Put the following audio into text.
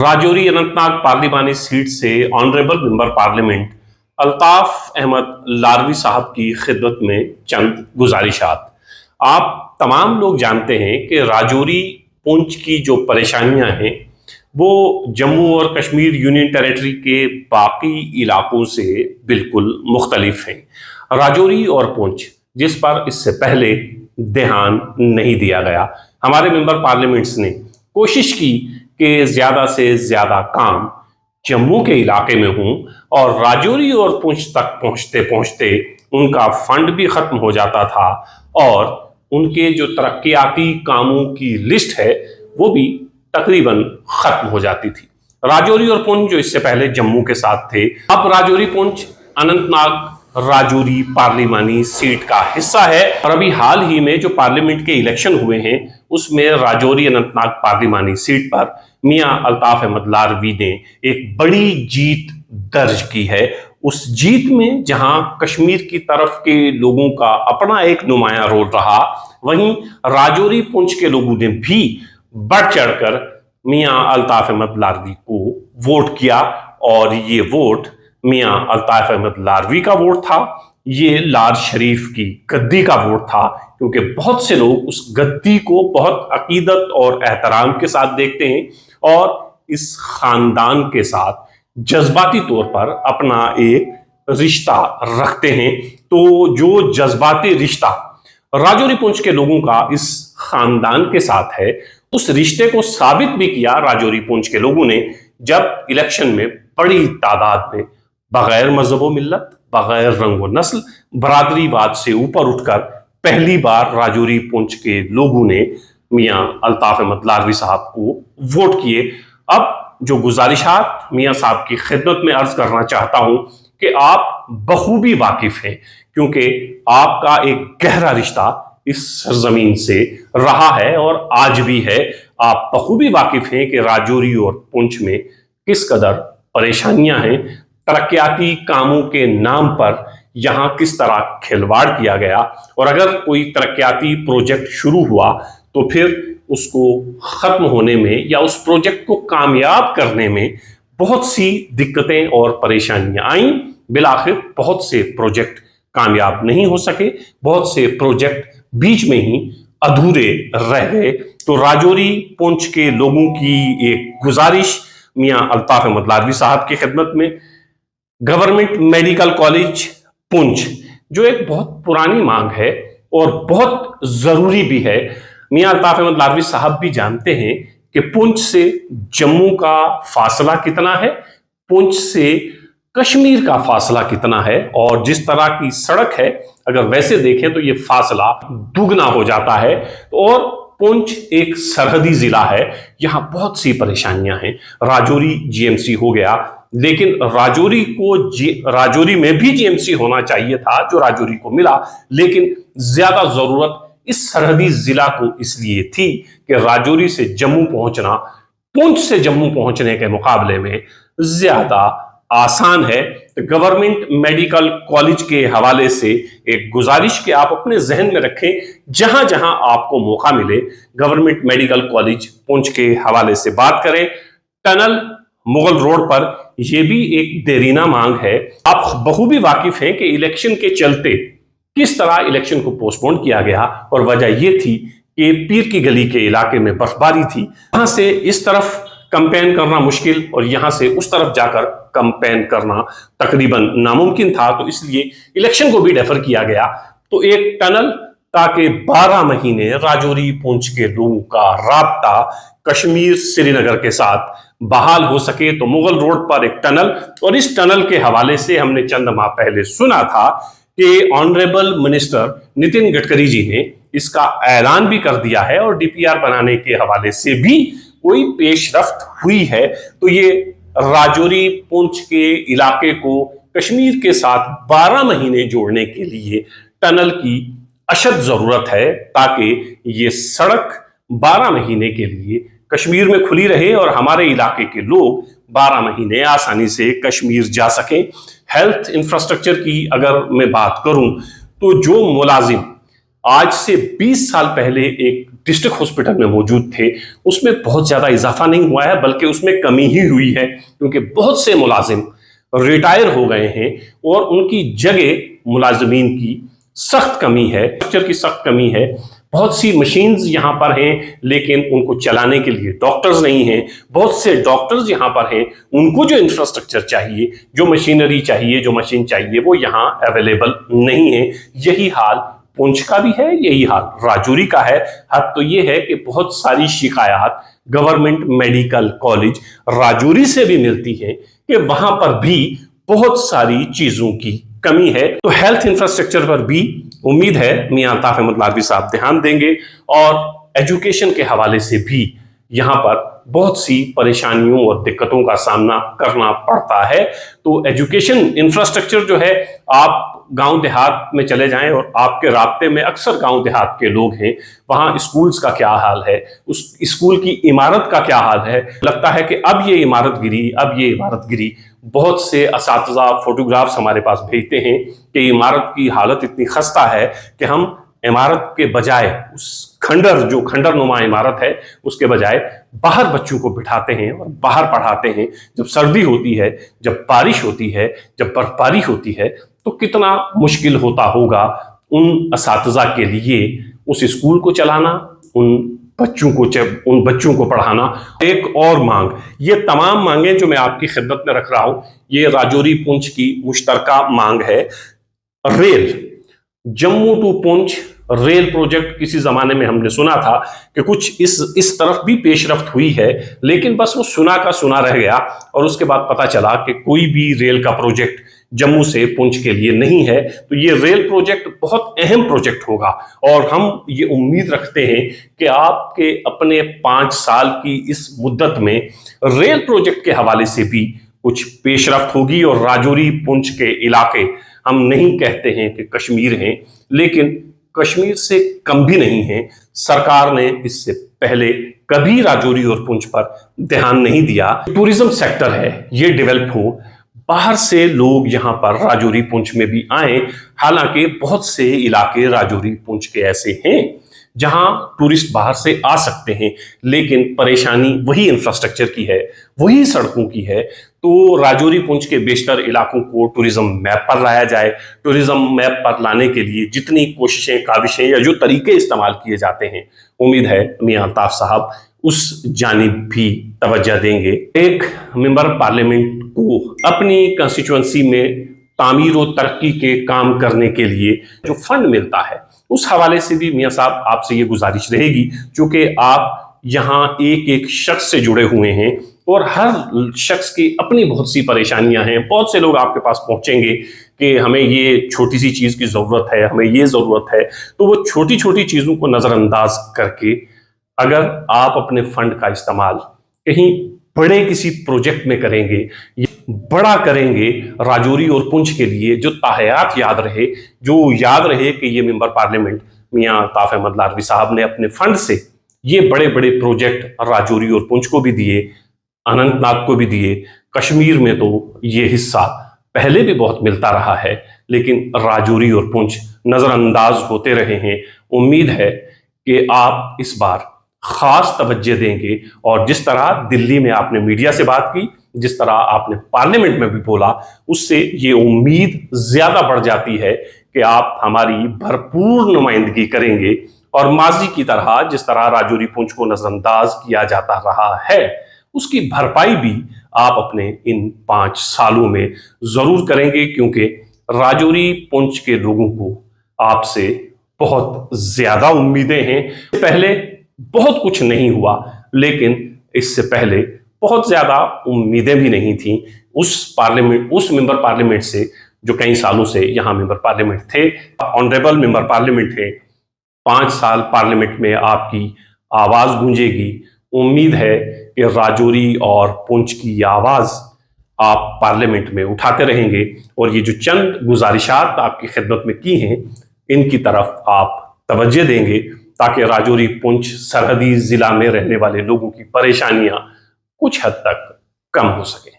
राजौरी अनंतनाग पार्लिमानी सीट से honourable member parliament Altaf Ahmad Larvi साहब की खिदमत में चंद गुजारिशात। आप तमाम लोग जानते हैं कि राजौरी पुंछ की जो परेशानियां हैं वो जम्मू और कश्मीर यूनियन टेरिटरी के बाकी इलाकों से बिल्कुल मुख्तलिफ हैं। राजौरी और पुंछ जिस पर इससे पहले ध्यान नहीं दिया गया, हमारे मेंबर पार्लियामेंट्स ने कोशिश की कि ज्यादा से ज्यादा काम जम्मू के इलाके में हों और राजौरी और पुंछ तक पहुंचते पहुंचते उनका फंड भी खत्म हो जाता था और उनके जो तरक्याती कामों की लिस्ट है वो भी तकरीबन खत्म हो जाती थी। राजौरी और पुंछ जो इससे पहले जम्मू के साथ थे, अब राजौरी पुंछ अनंतनाग राजौरी पार्लिमानी सीट का हिस्सा है और अभी हाल ही में जो पार्लियामेंट के इलेक्शन हुए हैं उसमें राजौरी अनंतनाग पार्लिमानी सीट पर मियां अल्ताफ अहमद लारवी ने एक बड़ी जीत दर्ज की है। उस जीत में जहां कश्मीर की तरफ के लोगों का अपना एक नुमायां रोल रहा, वहीं राजौरी पुंछ के लोगों ने भी बढ़ चढ़कर मियां अल्ताफ अहमद लारवी को वोट किया और ये वोट मियां अल्ताफ अहमद लारवी का वोट था। ये लार शरीफ की गद्दी का वोट था, क्योंकि बहुत से लोग उस गद्दी को बहुत अकीदत और एहतराम के साथ देखते हैं और इस खानदान के साथ जज्बाती तौर पर अपना एक रिश्ता रखते हैं। तो जो जज्बाती रिश्ता राजौरी पुंछ के लोगों का इस खानदान के साथ है, उस रिश्ते को साबित भी किया राजौरी पुंछ के लोगों ने जब इलेक्शन में बड़ी तादाद में बगैर मजहब व मिल्लत, बगैर रंग व नस्ल, बरादरीवाद से ऊपर उठकर पहली बार राजौरी पुंछ के लोगों ने मियां अल्ताफ अहमद लारवी साहब को वोट किए। अब जो गुजारिशात मियां साहब की खिदमत में अर्ज करना चाहता हूं कि आप बखूबी वाकिफ हैं, क्योंकि आपका एक गहरा रिश्ता इस सरजमीन से रहा है और आज भी है। आप बखूबी वाकिफ हैं कि राजौरी और पुंछ में किस कदर परेशानियां हैं, तरक्याती कामों के नाम पर यहां किस तरह खिलवाड़ किया गया और अगर कोई तरक्याती प्रोजेक्ट शुरू हुआ तो फिर उसको खत्म होने में या उस प्रोजेक्ट को कामयाब करने में बहुत सी दिक्कतें और परेशानियां आईं। बिलाखिर बहुत से प्रोजेक्ट कामयाब नहीं हो सके, बहुत से प्रोजेक्ट बीच में ही अधूरे रह गए। तो राजौरी पुंछ के लोगों की एक गुजारिश मियां अल्ताफ अहमद लारवी साहब की खिदमत में, गवर्नमेंट मेडिकल कॉलेज पुंछ जो एक बहुत पुरानी मांग है और बहुत जरूरी भी है। मियां अल्ताफ अहमद लारवी साहब भी जानते हैं कि पुंछ से जम्मू का फासला कितना है, पुंछ से कश्मीर का फासला कितना है और जिस तरह की सड़क है अगर वैसे देखें तो ये फासला दुगना हो जाता है। और पुंछ एक सरहदी जिला है, यहां बहुत सी परेशानियां हैं। राजौरी जीएमसी हो गया, लेकिन राजौरी में भी जीएमसी होना चाहिए था जो राजौरी को मिला, लेकिन ज्यादा जरूरत इस सरहदी जिला को इसलिए थी कि राजौरी से जम्मू पहुंचना पुंछ से जम्मू पहुंचने के मुकाबले में ज्यादा आसान है। तो गवर्नमेंट मेडिकल कॉलेज के हवाले से एक गुजारिश कि आप अपने जहन में रखें, जहां जहां आपको मौका मिले गवर्नमेंट मेडिकल कॉलेज पुंछ के हवाले से बात करें। टनल मुगल रोड पर यह भी एक देरीना मांग है। आप बखूबी वाकिफ हैं कि इलेक्शन के चलते किस तरह इलेक्शन को पोस्टपोन किया गया और वजह यह थी कि पीर की गली के इलाके में बर्फबारी थी, यहां से इस तरफ कैंपेन करना मुश्किल और यहां से उस तरफ जाकर कैंपेन करना तकरीबन नामुमकिन था, तो इसलिए इलेक्शन को भी डेफर किया गया। तो एक टनल ताकि 12 महीने राजौरी पुंछ के लोगों का राब्ता कश्मीर श्रीनगर के साथ बहाल हो सके, तो मुगल रोड पर एक टनल, और इस टनल के हवाले से हमने चंद माह पहले सुना था कि ऑनरेबल मिनिस्टर नितिन गडकरी जी ने इसका ऐलान भी कर दिया है और डीपीआर बनाने के हवाले से भी कोई पेशरफ्त हुई है। तो ये राजौरी पुंछ के इलाके को कश्मीर के साथ 12 महीने जोड़ने के लिए टनल की अशद जरूरत है, ताकि ये सड़क 12 महीने के लिए कश्मीर में खुली रहे और हमारे इलाके के लोग 12 महीने आसानी से कश्मीर जा सकें। हेल्थ इंफ्रास्ट्रक्चर की अगर मैं बात करूं तो जो मुलाजिम आज से 20 साल पहले एक डिस्ट्रिक्ट हॉस्पिटल में मौजूद थे, उसमें बहुत ज़्यादा इजाफा नहीं हुआ है, बल्कि उसमें कमी ही हुई है, क्योंकि बहुत से मुलाजिम रिटायर हो गए हैं और उनकी जगह मुलाजमीन की सख्त कमी है, स्ट्रक्चर की सख्त कमी है। बहुत सी मशीन्स यहाँ पर हैं, लेकिन उनको चलाने के लिए डॉक्टर्स नहीं हैं। बहुत से डॉक्टर्स यहाँ पर हैं, उनको जो इंफ्रास्ट्रक्चर चाहिए, जो मशीनरी चाहिए, जो मशीन चाहिए, वो यहाँ अवेलेबल नहीं है। यही हाल पुंछ का भी है, यही हाल राजौरी का है। हद तो ये है कि बहुत सारी शिकायत गवर्नमेंट मेडिकल कॉलेज राजौरी से भी मिलती हैं कि वहां पर भी बहुत सारी चीजों की कमी है। तो हेल्थ इंफ्रास्ट्रक्चर पर भी उम्मीद है मियां अल्ताफ अहमद लारवी साहब ध्यान देंगे, और एजुकेशन के हवाले से भी यहाँ पर बहुत सी परेशानियों और दिक्कतों का सामना करना पड़ता है। तो एजुकेशन इंफ्रास्ट्रक्चर जो है, आप गांव देहात में चले जाएं और आपके राब्ते में अक्सर गांव देहात के लोग हैं, वहां स्कूल्स का क्या हाल है, उस स्कूल की इमारत का क्या हाल है। लगता है कि अब ये इमारत गिरी, अब ये इमारत गिरी। बहुत से असातिज़ा फोटोग्राफ्स हमारे पास भेजते हैं कि इमारत की हालत इतनी खस्ता है कि हम इमारत के बजाय उस जो खंडर नुमा इमारत है, उसके बजाय बाहर बच्चों को बिठाते हैं और बाहर पढ़ाते हैं। जब सर्दी होती है, जब बारिश होती है, जब बर्फबारी होती है, तो कितना मुश्किल होता होगा उन असातिज़ा के लिए उस स्कूल को चलाना, उन बच्चों को पढ़ाना। एक और मांग, ये तमाम मांगें जो मैं आपकी खिदमत में रख रहा हूं, ये राजौरी पुंछ की मुश्तरका मांग है। Rail, Jammu to Poonch rail project, किसी जमाने में हमने सुना था कि कुछ इस तरफ भी पेशरफ्त हुई है, लेकिन बस वो सुना का सुना रह गया, और उसके बाद पता चला कि कोई भी रेल का प्रोजेक्ट जम्मू से पुंछ के लिए नहीं है। तो ये रेल प्रोजेक्ट बहुत अहम प्रोजेक्ट होगा, और हम ये उम्मीद रखते हैं कि आपके अपने 5 साल की इस मुद्दत में रेल प्रोजेक्ट के हवाले से भी कुछ पेशरफ्त होगी। और राजौरी पुंछ के इलाके, हम नहीं कहते हैं कि कश्मीर हैं, लेकिन कश्मीर से कम भी नहीं है। सरकार ने इससे पहले कभी राजौरी और पुंछ पर ध्यान नहीं दिया। टूरिज्म सेक्टर है, ये डेवलप हो, बाहर से लोग यहाँ पर राजौरी पुंछ में भी आए। हालांकि बहुत से इलाके राजौरी पुंछ के ऐसे हैं जहां टूरिस्ट बाहर से आ सकते हैं, लेकिन परेशानी वही इंफ्रास्ट्रक्चर की है, वही सड़कों की है। तो राजौरी पुंछ के बेशतर इलाकों को टूरिज्म मैप पर लाया जाए। टूरिज्म मैप पर लाने के लिए जितनी कोशिशें, काविशें या जो तरीके इस्तेमाल किए जाते हैं, उम्मीद है मियां अल्ताफ साहब उस जानिब भी तवज्जो देंगे। एक मेंबर पार्लियामेंट को अपनी कंस्टिट्यूएंसी में तामीर और तरक्की के काम करने के लिए जो फंड मिलता है, उस हवाले से भी मियां साहब आपसे ये गुजारिश रहेगी, क्योंकि आप यहाँ एक एक शख्स से जुड़े हुए हैं और हर शख्स की अपनी बहुत सी परेशानियां हैं। बहुत से लोग आपके पास पहुंचेंगे कि हमें ये छोटी सी चीज़ की ज़रूरत है, हमें ये ज़रूरत है। तो वो छोटी छोटी चीज़ों को नज़रअंदाज करके अगर आप अपने फंड का इस्तेमाल कहीं बड़े किसी प्रोजेक्ट में करेंगे, बड़ा करेंगे राजौरी और पुंछ के लिए, जो ताहयात याद रहे, जो याद रहे कि ये मेंबर पार्लियामेंट मियां अल्ताफ अहमद लारवी साहब ने अपने फंड से ये बड़े बड़े प्रोजेक्ट राजौरी और पुंछ को भी दिए, अनंतनाग को भी दिए। कश्मीर में तो ये हिस्सा पहले भी बहुत मिलता रहा है, लेकिन राजौरी और पुंछ नज़रअंदाज होते रहे हैं। उम्मीद है कि आप इस बार खास तवज्जो देंगे, और जिस तरह दिल्ली में आपने मीडिया से बात की, जिस तरह आपने पार्लियामेंट में भी बोला, उससे ये उम्मीद ज्यादा बढ़ जाती है कि आप हमारी भरपूर नुमाइंदगी करेंगे, और माजी की तरह जिस तरह राजौरी पुंछ को नजरअंदाज किया जाता रहा है, उसकी भरपाई भी आप अपने इन 5 सालों में जरूर करेंगे, क्योंकि राजौरी पुंछ के लोगों को आपसे बहुत ज्यादा उम्मीदें हैं। पहले बहुत कुछ नहीं हुआ, लेकिन इससे पहले बहुत ज्यादा उम्मीदें भी नहीं थी उस मेंबर पार्लियामेंट से जो कई सालों से यहाँ मेंबर पार्लियामेंट थे, ऑनरेबल मेंबर पार्लियामेंट थे। 5 साल पार्लियामेंट में आपकी आवाज गूंजेगी। उम्मीद है कि राजौरी और पुंछ की आवाज आप पार्लियामेंट में उठाते रहेंगे, और ये जो चंद गुजारिशात आपकी खिदमत में की हैं, इनकी तरफ आप तवज्जो देंगे, ताकि राजौरी पुंछ सरहदी जिला में रहने वाले लोगों की परेशानियां कुछ हद तक कम हो सके।